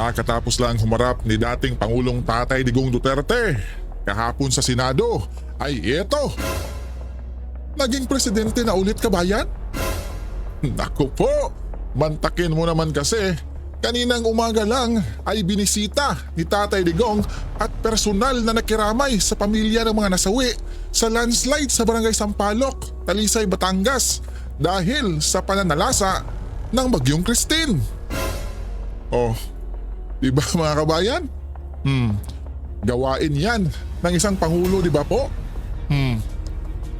Kakatapos lang humarap ni dating Pangulong Tatay Digong Duterte kahapon sa Senado ay eto. Naging presidente na ulit, kabayan? Naku po, mantakin mo naman kasi. Kaninang umaga lang ay binisita ni Tatay Digong at personal na nakiramay sa pamilya ng mga nasawi sa landslide sa Barangay Sampaloc, Talisay, Batangas dahil sa pananalasa ng Bagyong Christine. Oh, di ba mga kabayan? Gawain yan ng isang pangulo, di ba po?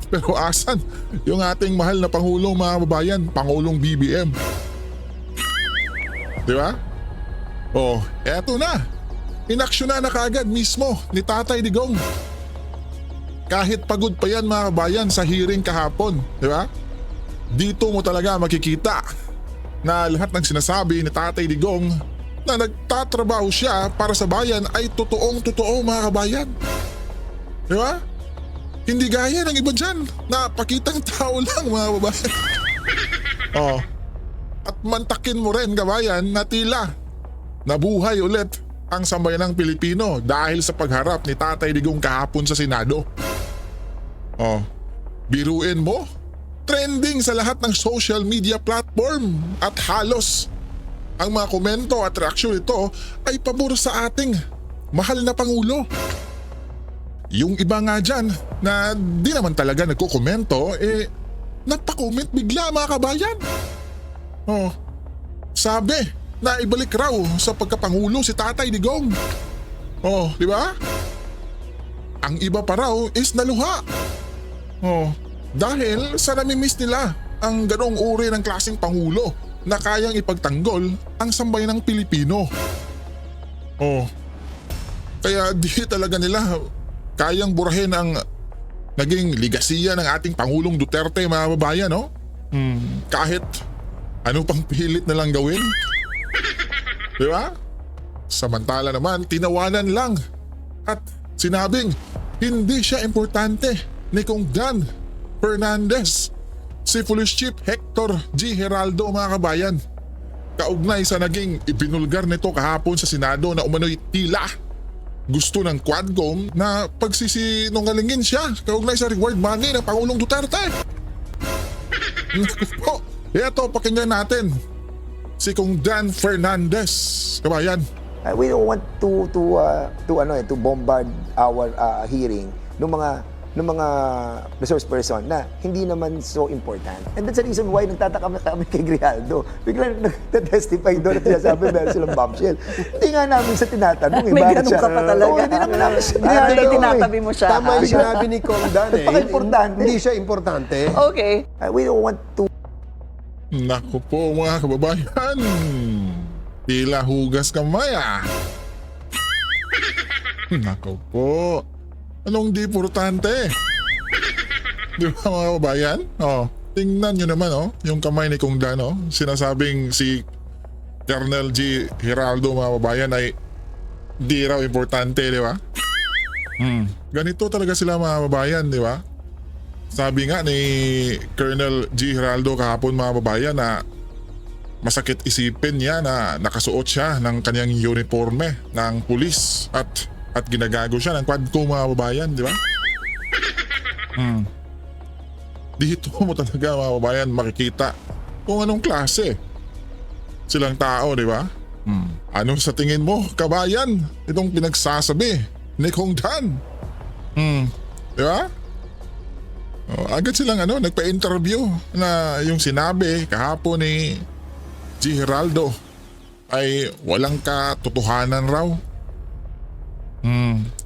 Pero asan yung ating mahal na pangulong, mga kabayan, Pangulong BBM? Di ba? Oh, eto na. Inaksyonan na kaagad mismo ni Tatay Digong. Kahit pagod pa yan, mga kabayan, sa hearing kahapon, di ba? Dito mo talaga makikita na lahat ng sinasabi ni Tatay Digong na nagtatrabaho siya para sa bayan ay totoong-totoo, mga kabayan. Di ba? Hindi gaya ng iba dyan na pakitang tao lang, mga kabayan. Oh. At mantakin mo rin, kabayan, na tila nabuhay ulit ang sambayanang Pilipino dahil sa pagharap ni Tatay Digong kahapon sa Senado. Oh, biruin mo, trending sa lahat ng social media platform at halos ang mga komento at reaksyon nito ay pabor sa ating mahal na Pangulo. Yung iba nga dyan na di naman talaga nagkukomento napakomment bigla, mga kabayan. Oh, sabi na ibalik raw sa pagkapangulo si Tatay Digong. Oh, di ba? Ang iba pa raw is naluha. Oh, dahil sa namimiss nila ang ganong uri ng klaseng pangulo na kayang ipagtanggol ang sambayanang Pilipino. Oh, kaya di talaga nila kayang burahin ang naging ligasiya ng ating Pangulong Duterte, mga babayan, no? Kahit ano pang pilit na lang gawin? Di ba? Samantala naman, tinawanan lang at sinabing hindi siya importante ni Kong Dan Fernandez, si Police Chief Hector G. Heraldo, mga kabayan. Kaugnay sa naging ibinulgar nito kahapon sa Senado na umano'y tila gusto ng Quadcom na pagsisinungalingin siya kaugnay sa reward money ng Pangulong Duterte. Naku po, eto, pakinggan natin si Kong Dan Fernandez, kabayan. We don't want to bombard our hearing ng mga resource person na hindi naman so important. And that's the reason why nagtataka kami kay Grijaldo. Biglang nagtestify doon at sinasabi meron silang bombshell. Hindi nga namin sa tinatanong. May ganun ka pa talaga. Oo, hindi naman namin sa Grijaldo, tinatabi mo siya. Tama yung sinabi ni Kong Dan eh. Napaka-importante. Hindi siya importante. Okay. We don't want to Naku po, mga kababayan, tila hugas kamay ah. Naku po, anong di importante? Di ba, mga kababayan? Oh, tingnan nyo naman yung kamay ni Kong Dan, sinasabing si Colonel G. Heraldo, mga kababayan, ay di raw importante, di ba? Ganito talaga sila, mga kababayan, di ba? Sabi nga ni Colonel G. Heraldo kahapon, mga babayan, na masakit isipin niya na nakasuot siya ng kanyang uniforme ng pulis at ginagago siya ng Quadcom, mga babayan, di ba? Dito mo talaga, mga babayan, makikita kung anong klase silang tao, di ba? Ano sa tingin mo, kabayan, itong pinagsasabi ni Kong Dan? Di ba? Agad silang nagpa-interview na yung sinabi kahapon ni G. Heraldo ay walang katotohanan raw.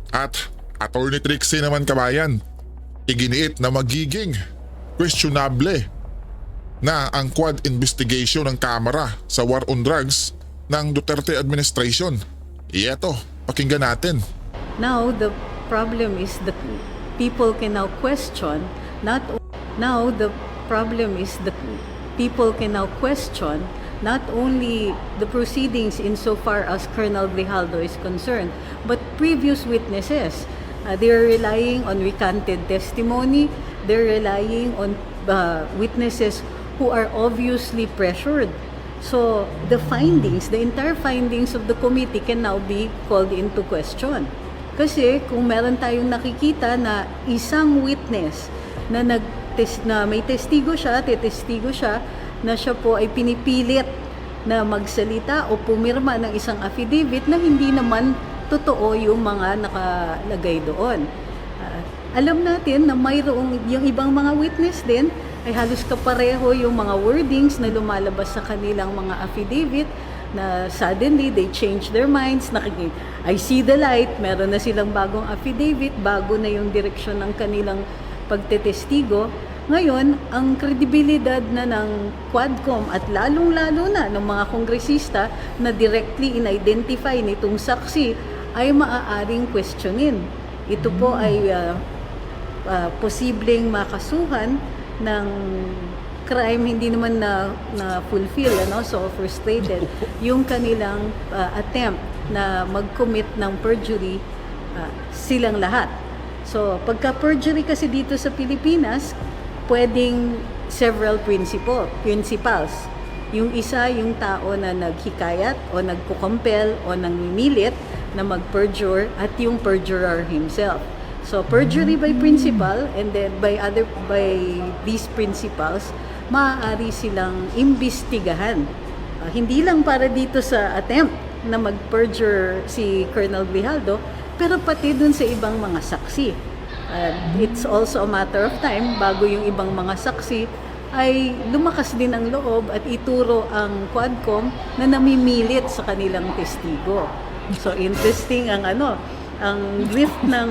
At Attorney Trixie naman, kabayan, iginiit na magiging questionable na ang quad investigation ng Kamara sa war on drugs ng Duterte administration. Ito, pakinggan natin. Now the problem is that people can now question not only the proceedings insofar as Colonel Grijaldo is concerned, but previous witnesses. They're relying on recanted testimony. They're relying on witnesses who are obviously pressured. So, the findings, the entire findings of the committee can now be called into question. Kasi kung meron tayong nakikita na isang witness na may testigo siya, tetestigo siya, na siya po ay pinipilit na magsalita o pumirma ng isang affidavit na hindi naman totoo yung mga nakalagay doon. Alam natin na mayroong yung ibang mga witness din ay halos kapareho yung mga wordings na lumalabas sa kanilang mga affidavit na suddenly they change their minds, I see the light, meron na silang bagong affidavit, bago na yung direksyon ng kanilang pagtetestigo. Ngayon, ang kredibilidad na ng Quadcom at lalong-lalo na ng mga kongresista na directly in-identify nitong saksi ay maaaring questionin. Ito po ay posibleng makasuhan ng crime, hindi naman na fulfill, so frustrated yung kanilang attempt na mag-commit ng perjury, silang lahat. So, pagka-perjury kasi dito sa Pilipinas, pwedeng several principals. Yung isa, yung tao na naghikayat o nagkukompel o nangmimilit na mag-perjure, at yung perjurer himself. So, perjury by principal, and then by these principals, maaari silang imbestigahan. Hindi lang para dito sa attempt na mag-perjure si Colonel Grijaldo, pero pati dun sa ibang mga saksi. It's also a matter of time bago yung ibang mga saksi ay lumakas din ang loob at ituro ang Quadcom na namimilit sa kanilang testigo. So interesting ang drift ng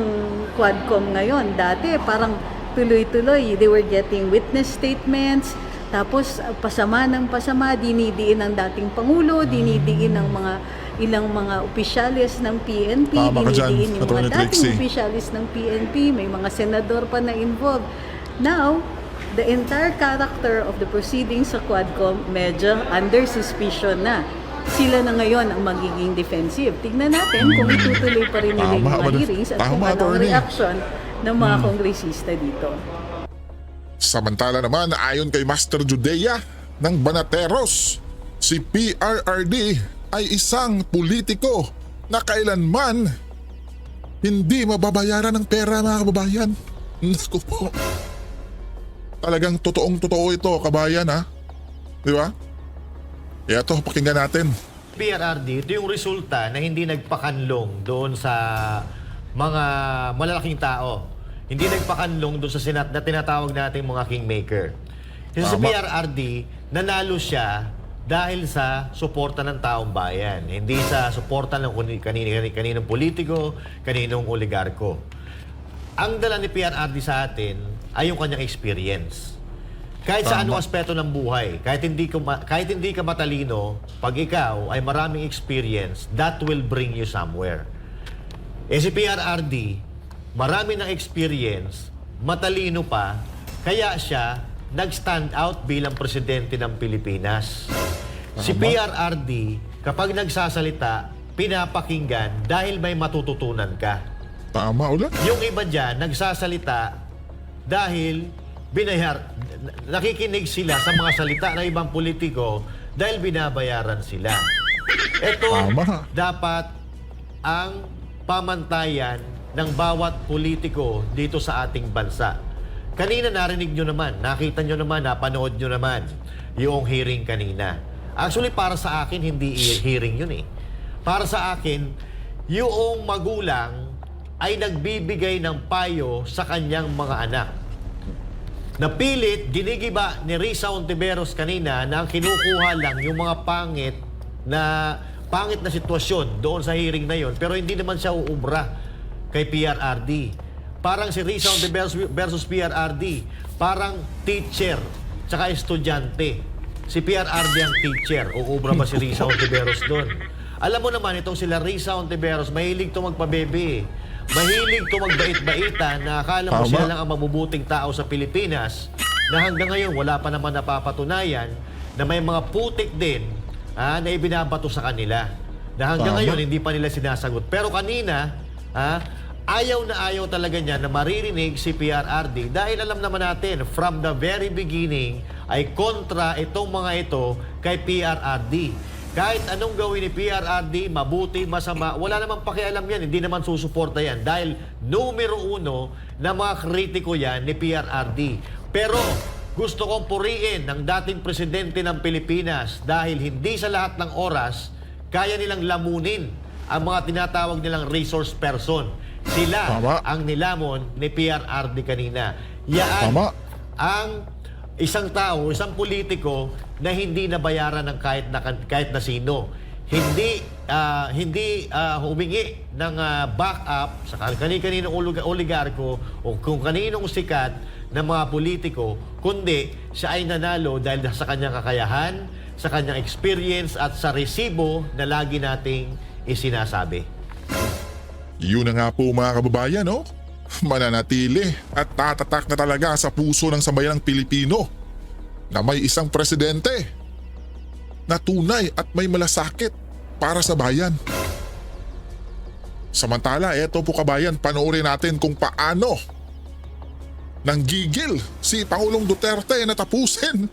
Quadcom ngayon. Dati parang tuloy-tuloy, they were getting witness statements, tapos pasama ng pasama, dinidiin ng dating Pangulo, dinidiin ng ilang mga opisyalis ng PNP, Tama ka dyan, dinidiin yung Atty. mga dating Trixie. opisyalis ng PNP, may mga senador pa na involved. Now, the entire character of the proceedings sa Quadcom medyo under suspicion na. Sila na ngayon ang magiging defensive. Tignan natin kung itutuloy pa rin nila yung Tama, mga hearings at kung tama, anong attorney. reaction ng mga kongresista dito. Samantala naman, ayon kay Master Judea ng Banateros, si PRRD ay isang politiko na kailanman hindi mababayaran ng pera, mga kababayan. Naku po. Talagang totoong-totoo ito, kabayan, ha? Di ba? Ito, pakinggan natin. PRRD, ito yung resulta na hindi nagpakanlong doon sa mga malalaking tao. Hindi nagpakanlong doon sa Senate na tinatawag natin mga kingmaker. Kasi sa Tama. PRRD, nanalo siya dahil sa suporta ng taong bayan. Hindi sa suporta ng kaninong politiko, kaninong oligarko. Ang dala ni PRRD sa atin ay yung kanyang experience. Kahit sa anong aspeto ng buhay, kahit hindi ka matalino, pag ikaw ay maraming experience, that will bring you somewhere. Si PRRD, marami ng experience, matalino pa, kaya siya nag-stand out bilang presidente ng Pilipinas. Si PRRD, kapag nagsasalita, pinapakinggan dahil may matututunan ka. Tama ulit. Yung iba dyan, nagsasalita dahil nakikinig sila sa mga salita ng ibang politiko dahil binabayaran sila. Ito Tama. dapat ang pamantayan ng bawat politiko dito sa ating bansa. Kanina narinig nyo naman, nakita nyo naman, napanood nyo naman yung hearing kanina. Actually, para sa akin, hindi hearing yun eh. Para sa akin, yung magulang ay nagbibigay ng payo sa kanyang mga anak. Napilit, ginigiba ni Risa Ontiveros kanina na ang kinukuha lang yung mga pangit na sitwasyon doon sa hearing na yon, pero hindi naman siya uubra kay PRRD. Parang si Risa Ontiveros versus PRRD, parang teacher tsaka estudyante. Si PRRD ang teacher, uubra ba si Risa Ontiveros doon? Alam mo naman, itong sila Risa Ontiveros, mahilig to magpabebe. Mahilig to magbait-baitan na akala mo Tama. sila lang ang mabubuting tao sa Pilipinas na hanggang ngayon wala pa naman napapatunayan na may mga putik din na ibinabato sa kanila na hanggang Tama. ngayon hindi pa nila sinasagot. Pero kanina, ayaw na ayaw talaga niya na maririnig si PRRD dahil alam naman natin, from the very beginning, ay kontra itong mga ito kay PRRD. Kahit anong gawin ni PRRD, mabuti, masama, wala namang pakialam yan, hindi naman susuporta yan dahil numero uno na mga kritiko yan ni PRRD. Pero gusto kong puriin ng dating presidente ng Pilipinas dahil hindi sa lahat ng oras kaya nilang lamunin ang mga tinatawag nilang resource person. Sila Tama. ang nilamon ni PRRD kanina. Yaan Tama. ang isang tao, isang politiko na hindi nabayaran ng kahit na sino. Hindi humingi ng backup sa kani-kaninong oligarko o kung kaninong sikat na mga politiko, kundi siya ay nanalo dahil sa kanyang kakayahan, sa kanyang experience at sa resibo na lagi nating isinasabi. Yun na nga po mga kababayan, no? Mananatili at tatatak na talaga sa puso ng sambayanang Pilipino na may isang presidente na tunay at may malasakit para sa bayan. Samantala, eto po kabayan, panoorin natin kung paano nanggigil si Pangulong Duterte na tapusin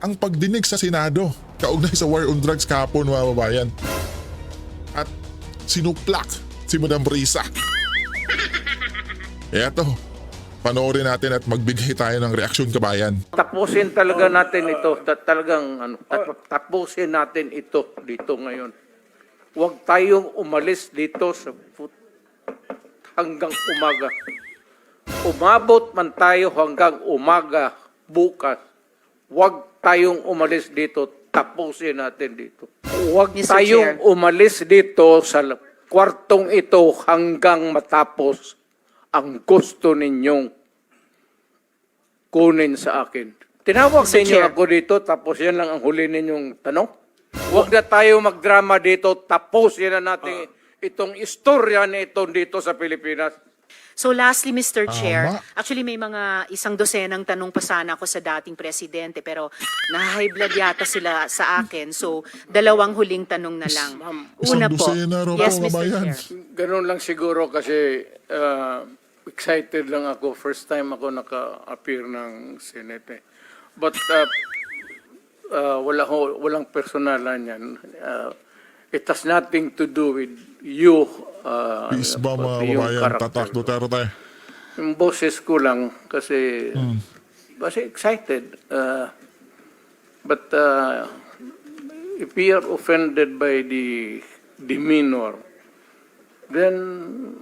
ang pagdinig sa Senado kaugnay sa war on drugs kahapon mga kababayan. At sinuplak si Madam Risa. Eto, panoorin natin at magbigay tayo ng reaksyon kabayan. Tapusin talaga natin ito. Tapusin natin ito dito ngayon. Huwag tayong umalis dito hanggang umaga. Umabot man tayo hanggang umaga bukas. Huwag tayong umalis dito. Tapusin natin dito. Huwag Mr. tayong Chair. umalis dito sa kwartong ito hanggang matapos ang gusto ninyong kunin sa akin. Tinawag Mr. ninyo Chair. ako dito, tapos yan lang ang huli ninyong tanong. Huwag na tayo magdrama dito, tapos yan na natin itong istorya na ito dito sa Pilipinas. So lastly, Mr. Chair, Tama. actually may mga isang dosenang tanong pa sana ako sa dating presidente pero na-high blood yata sila sa akin. So dalawang huling tanong na lang. Una Isang po. dosena raw po, Yes, Mr. kabayan. Chair. Ganun lang siguro kasi excited lang ako. First time ako naka-appear ng Senate. But walang personalan yan. It has nothing to do with you. Peace ba mga yung kabayan, character tatak ko. Duterte? Yung boses ko lang kasi excited. But if we are offended by the demeanor, then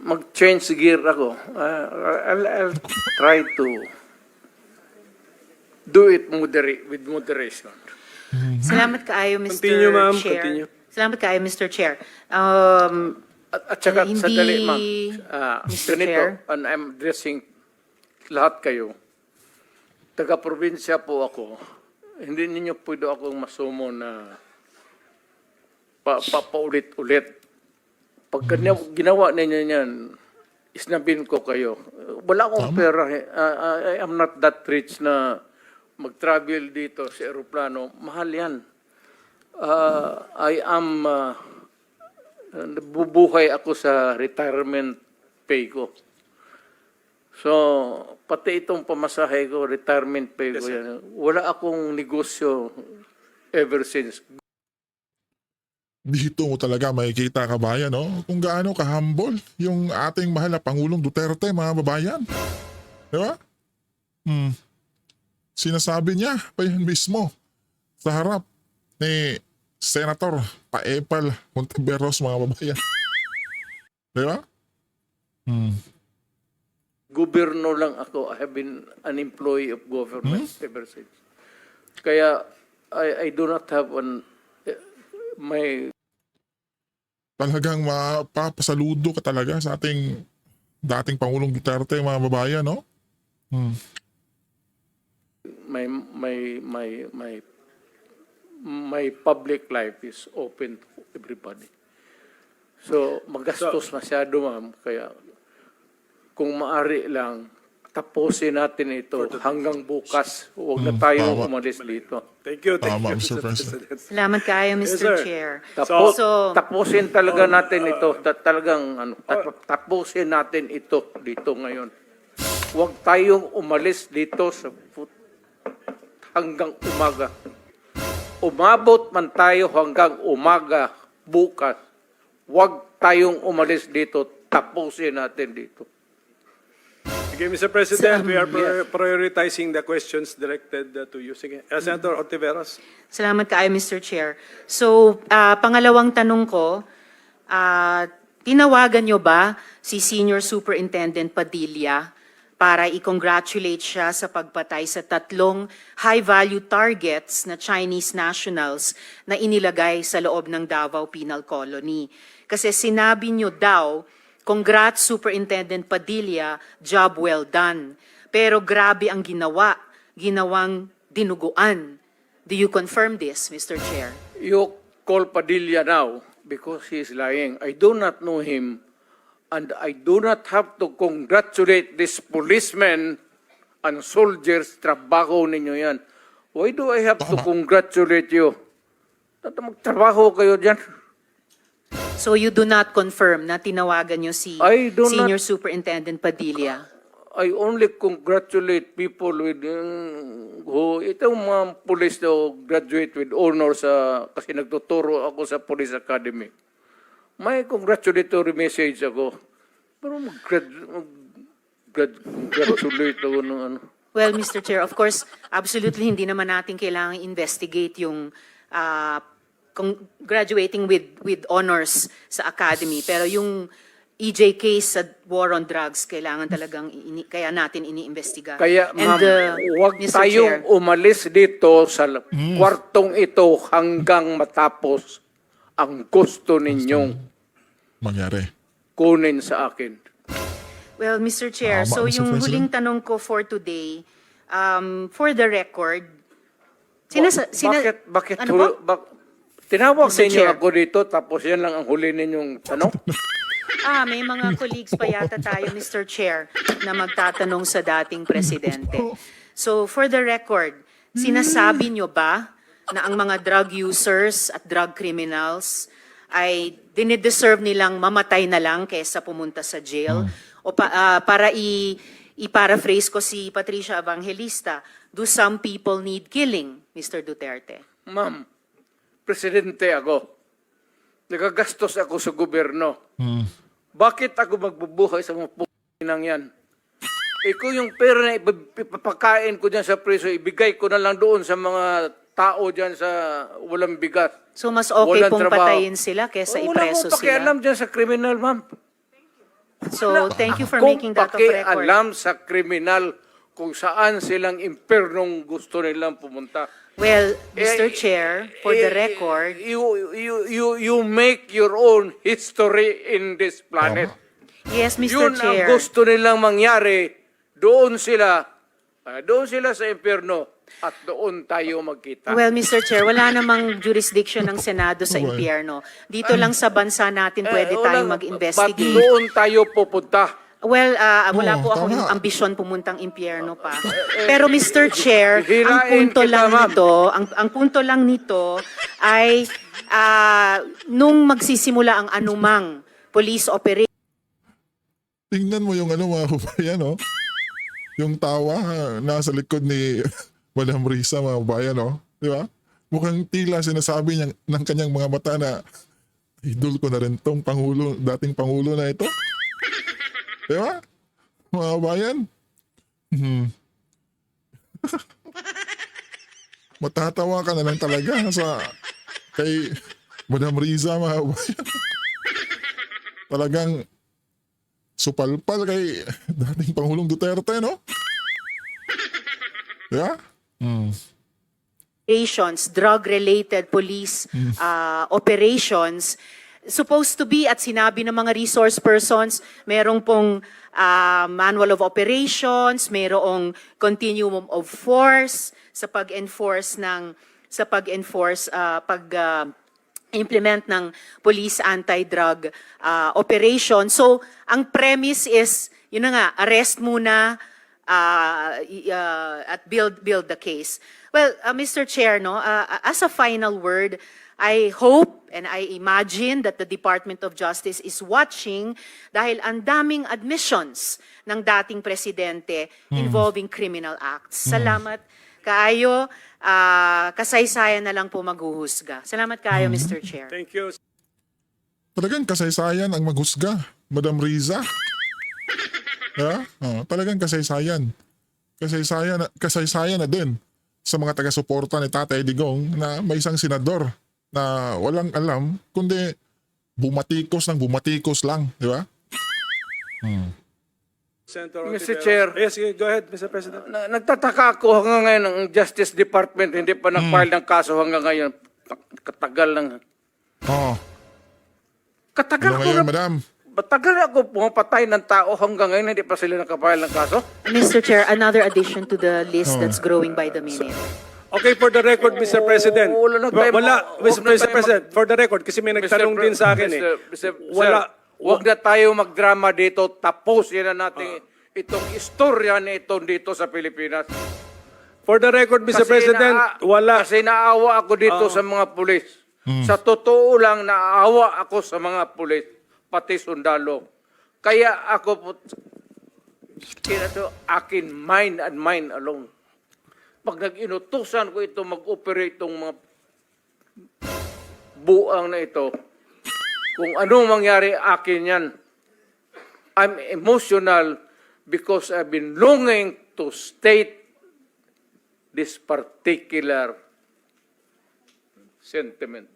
mag-change gear ako. I'll try to do it with moderation. Salamat kaayo, Mr. Continue, ma'am. Chair. Continue. Salamat kaayo, Mr. Chair. At saka, Hindi, sandali, ma'am. Mr. Ganito, Chair. and I'm addressing lahat kayo. Taga-probinsya po ako. Hindi ninyo pwede akong masumo na paulit-ulit. Pag ginawa ninyo yan, isnabin ko kayo. Wala akong pera. I am not that rich na mag-travel dito sa aeroplano. Mahal yan. I am... bubuhay ako sa retirement pay ko. So, pati itong pamasahe ko, retirement pay ko yan. Wala akong negosyo ever since. Dito mo talaga makikita kabayan, no? Kung gaano ka-humble yung ating mahal na Pangulong Duterte, mga babayan. Di ba? Sinasabi niya pa yan mismo sa harap ni Senator Paepal Monteveros, mga babayan. Di ba? Gobyerno lang ako. I have been an employee of government ever since. Kaya, I do not have my Talagang mapapasaludo ka talaga sa ating dating Pangulong Duterte, mga babayan, no? my public life is open to everybody. So, magastos masyado, ma'am. Kaya, kung maari lang, tapusin natin ito hanggang bukas. Huwag na tayo tama. umalis dito. Thank you, Tama, Mr. Mr. President. President. Salamat kayo, Mr. sir. Chair. Tapos, tapusin talaga natin ito. Tapusin natin ito dito ngayon. Huwag tayong umalis dito hanggang umaga. Umabot man tayo hanggang umaga bukas. Huwag tayong umalis dito. Tapusin natin dito. Okay, Mr. President, we are prioritizing the questions directed to you. Sige, Senator Ontiveros. Salamat kayo, Mr. Chair. So, pangalawang tanong ko, tinawagan nyo ba si Senior Superintendent Padilla para i-congratulate siya sa pagpatay sa 3 high-value targets na Chinese nationals na inilagay sa loob ng Davao Penal Colony? Kasi sinabi nyo daw, congrats Superintendent Padilla, job well done. Pero grabe ang ginawang dinuguan. Do you confirm this, Mr. Chair? You call Padilla now because he is lying. I do not know him, and I do not have to congratulate this policemen and soldiers. Trabaho ninyo yan. Why do I have to congratulate you? Magtrabaho kayo dyan. So you do not confirm na tinawagan nyo si I do not- Senior Superintendent Padilla? I only congratulate people with who itong mga police daw graduate with honors kasi nagtuturo ako sa Police Academy. May congratulatory message ako. Pero congratulate ako ng ano. Well, Mr. Chair, of course, absolutely hindi naman natin kailangan investigate yung graduating with honors sa academy. Pero yung EJ case sa war on drugs, kailangan talagang kaya natin iniimbestiga. Kaya ma'am, huwag Mr. tayong Chair, umalis dito sa kwartong ito hanggang matapos ang gusto ninyong Mangyari. kunin sa akin. well, Mr. Chair, Tama, so Mr. yung President. huling tanong ko for today, for the record, Bakit ano po? tinawag Mr. ninyo Chair. ako dito tapos yan lang ang huli ninyong tanong? May mga colleagues pa yata tayo, Mr. Chair, na magtatanong sa dating presidente. So, for the record, sinasabi nyo ba na ang mga drug users at drug criminals ay dinideserve nilang mamatay na lang kaysa pumunta sa jail? O para i-paraphrase ko si Patricia Evangelista, do some people need killing, Mr. Duterte? Ma'am, presidente ako. Nagagastos ako sa gobyerno. Bakit ako magbubuhay sa mga p***nang yan? Ikaw yung pera na ipapakain ko dyan sa preso, ibigay ko na lang doon sa mga tao dyan sa walang bigat. So, mas okay Walang pong trabaho. patayin sila kaysa ipreso Wala akong pakialam sila? dyan sa kriminal, ma'am. So, thank you for Kung making that of record. pakialam sa kriminal kung saan silang impernong gusto nilang pumunta. Well, Mr. Chair, for the record, You make your own history in this planet. yes, Mr. Yun ang Chair. gusto nilang mangyari. Doon sila sa impyerno at doon tayo magkita. Well, Mr. Chair, wala namang jurisdiction ng Senado sa impyerno. Dito lang sa bansa natin pwede tayong Ba't mag-investigate. doon tayo pupunta? Well, wala po akong tama. ambisyon pumuntang impyerno pa. Pero Mr. Chair, ang Hirain punto kita, lang ma'am. nito, ang punto lang nito ay nung magsisimula ang anumang police operation, Tingnan mo yung mga kabayan, oh. Yung tawa nasa likod ni Madam Risa, mga kabayan, oh. Di ba? Mukhang tila sinasabi niya ng kanyang mga mata na idol ko na rin tong pangulo, dating pangulo na ito. Di ba? Mga kabayan. Matatawa ka na lang talaga sa kay Madam Riza, mga kabayan. Talagang supalpal kay dating Pangulong Duterte, no? Diba? operations, drug-related police operations, supposed to be, at sinabi ng mga resource persons, merong pong manual of operations, merong continuum of force sa pag-enforce implement ng police anti-drug operation. So, ang premise is, yun na nga, arrest muna, at build the case. Well, Mr. Chair, no, as a final word, I hope and I imagine that the Department of Justice is watching dahil ang daming admissions ng dating presidente involving criminal acts. Salamat kaayo, kasaysayan na lang po maghuhusga. Salamat kaayo, Mr. Chair. Thank you. Talagang kasaysayan ang maghusga, Madam Riza. Ha? Talagang kasaysayan. Kasaysayan na din sa mga taga-suporta ni Tatay Digong na may isang senador na walang alam kundi bumatikos lang, di ba? Senator Mr. Ontiveros. Chair. Yes, go ahead, Mr. President. Nagtataka ako hanggang ngayon ang Justice Department hindi pa nag-file ng kaso hanggang ngayon. Katagal lang. Oh, Katagal ano ko ngayon, na. Madam? Matagal ako pumapatay ng tao hanggang ngayon hindi pa sila nakapile ng kaso. Mr. Chair, another addition to the list that's growing by the minute. Okay, for the record, Mr. President. wala na tayo Wala, huwag na Mr. tayo President, for the record, kasi may nagtanong din sa akin eh. Wala. Huwag na tayo magdrama dito. Tapusin na natin itong istorya na ito dito sa Pilipinas. For the record, Mr. President, wala. Kasi naawa ako dito sa mga pulis. Sa totoo lang, naawa ako sa mga pulis, pati sundalo. Kaya ako po, akin mind and mind alone. Pag nag-inutusan ko ito, mag-operate itong mga buang na ito, kung anong mangyari akin yan, I'm emotional because I've been longing to state this particular sentiment.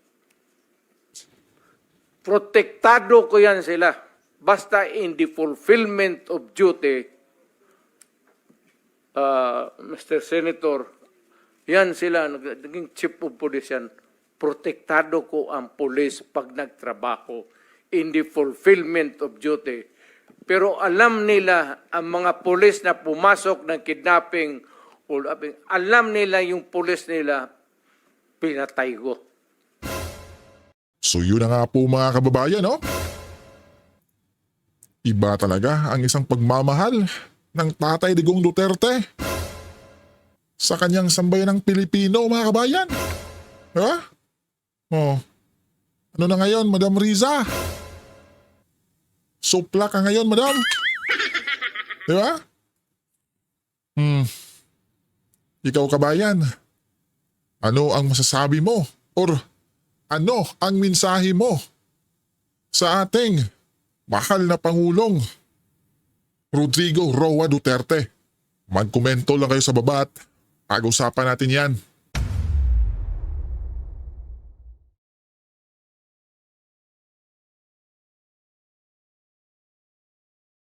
Protektado ko yan sila. Basta in the fulfillment of duty, Mr. Senator, yan sila, naging chief of police yan. Protektado ko ang police pag nagtrabaho in the fulfillment of duty. Pero alam nila, ang mga police na pumasok ng kidnapping, alam nila yung police nila, pinatay ko. So yun na nga po mga kababayan, no? Iba talaga ang isang pagmamahal ng Tatay Digong Duterte sa kanyang sambayan ng Pilipino, mga kabayan. Diba? Oh. Ano na ngayon, Madam Riza? Supla ka ngayon, Madam. Diba? Ikaw, kabayan, ano ang masasabi mo? Or ano ang mensahe mo sa ating mahal na Pangulong Rodrigo Roa Duterte? Magkomento lang kayo sa baba at pag-usapan natin yan.